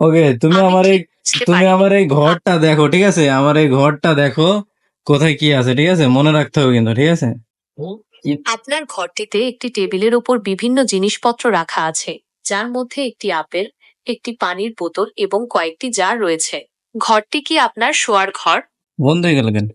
ওকে, তুমি আমি আমার এই ঠিক বুঝতে তুমি পারিনি। আমার এই ঘরটা দেখো, ঠিক আছে? আমার এই ঘরটা দেখো, কোথায় কি আছে, ঠিক আছে? মনে রাখতে হবে কিন্তু, ঠিক আছে? আপনার ঘরটিতে একটি টেবিলের উপর বিভিন্ন জিনিসপত্র রাখা আছে, যার মধ্যে একটি আপেল, একটি পানির বোতল এবং কয়েকটি জার রয়েছে। ঘরটি কি আপনার শোয়ার ঘর? বন্ধ হয়ে গেল কেন?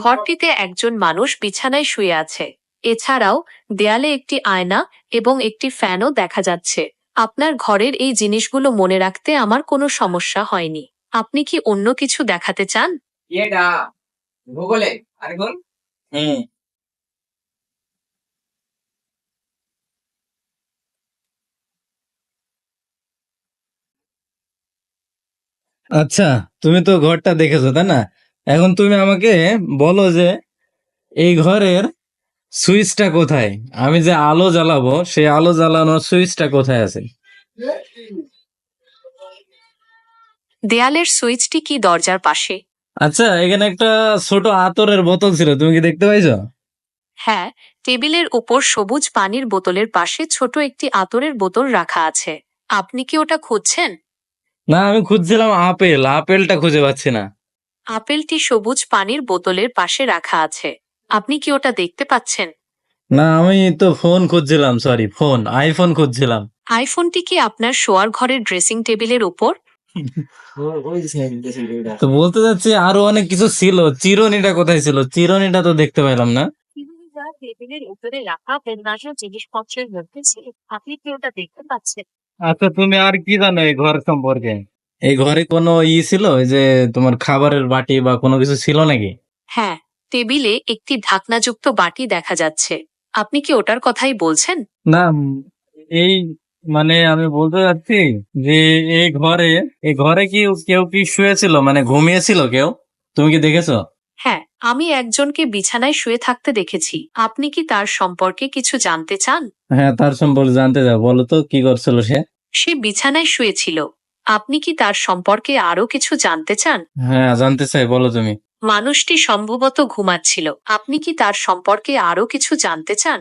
ঘরটিতে একজন মানুষ বিছানায় শুয়ে আছে। এছাড়াও দেয়ালে একটি আয়না এবং একটি ফ্যানও দেখা যাচ্ছে। আপনার ঘরের এই জিনিসগুলো মনে রাখতে আমার কোনো সমস্যা হয়নি। আপনি কি অন্য কিছু দেখাতে চান? এটা ভূগোলে আরেকবার। হুম। আচ্ছা, তুমি তো ঘরটা দেখেছো, তাই না? এখন তুমি আমাকে বলো যে এই ঘরের সুইচটা কোথায়? আমি যে আলো জ্বালাবো, সেই আলো জ্বালানোর সুইচটা কোথায় আছে? দেয়ালের সুইচটি কি দরজার পাশে? আচ্ছা, এখানে একটা ছোট আতরের বোতল ছিল, তুমি কি দেখতে পাইছো? হ্যাঁ, টেবিলের উপর সবুজ পানির বোতলের পাশে ছোট একটি আতরের বোতল রাখা আছে। আপনি কি ওটা খুঁজছেন? না, আমি খুঁজছিলাম আপেল, আপেলটা খুঁজে পাচ্ছি না। আপেলটি সবুজ পানির বোতলের পাশে রাখা আছে। আপনি কি ওটা দেখতে পাচ্ছেন? না, আমি তো ফোন খুঁজছিলাম, সরি, আইফোন খুঁজছিলাম। আইফোনটি কি আপনার শোয়ার ঘরের ড্রেসিং টেবিলের উপর? তো বলতে চাচ্ছি আরো অনেক কিছু ছিল। চিরুনিটা কোথায় ছিল? চিরুনিটা তো দেখতে পাইলাম না। টেবিলের উপরে রাখা অন্যান্য জিনিসপত্রের মধ্যে ছিল। আপনি কি ওটা দেখতে পাচ্ছেন? আচ্ছা, তুমি আর কি জানো এই ঘর সম্পর্কে? এই ঘরে কোনো ছিল, ওই যে তোমার খাবারের বাটি বা কোনো কিছু ছিল নাকি? হ্যাঁ, টেবিলে একটি ঢাকনাযুক্ত বাটি দেখা যাচ্ছে। আপনি কি ওটার কথাই বলছেন? না, এই মানে আমি বলতে চাচ্ছি যে এই ঘরে এই ঘরে কি কেউ কি শুয়েছিল, মানে ঘুমিয়েছিল কেউ? তুমি কি দেখেছো? হ্যাঁ, আমি একজনকে বিছানায় শুয়ে থাকতে দেখেছি। আপনি কি তার সম্পর্কে কিছু জানতে চান? হ্যাঁ, তার সম্পর্কে জানতে চাও, বলো তো কি করছিল সে? সে বিছানায় শুয়েছিল। আপনি কি তার সম্পর্কে আরো কিছু জানতে চান? হ্যাঁ, জানতে চাই, বলো তুমি। মানুষটি সম্ভবত ঘুমাচ্ছিল। আপনি কি তার সম্পর্কে আরো কিছু জানতে চান?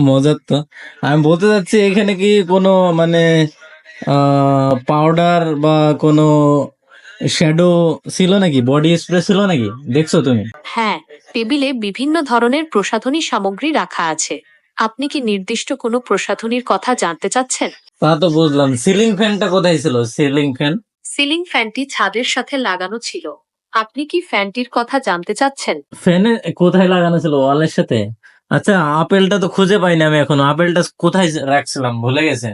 মজার তো। আমি বলতে চাচ্ছি এখানে কি কোনো মানে পাউডার বা কোনো শ্যাডো ছিল নাকি, বডি স্প্রে ছিল নাকি, দেখছো তুমি? হ্যাঁ, টেবিলে বিভিন্ন ধরনের প্রসাধনী সামগ্রী রাখা আছে। আপনি কি নির্দিষ্ট কোনো প্রসাধনীর কথা জানতে চাচ্ছেন? তা তো বুঝলাম। সিলিং ফ্যানটা কোথায় ছিল? Ceiling fan? সিলিং ফ্যানটি ছাদের সাথে লাগানো ছিল। আপনি কি ফ্যানটির কথা জানতে চাচ্ছেন? ফ্যানে কোথায় লাগানো ছিল? ওয়ালের সাথে? আচ্ছা, আপেলটা তো খুঁজে পাইনি আমি এখনো। আপেলটা কোথায় রাখছিলাম, ভুলে গেছে।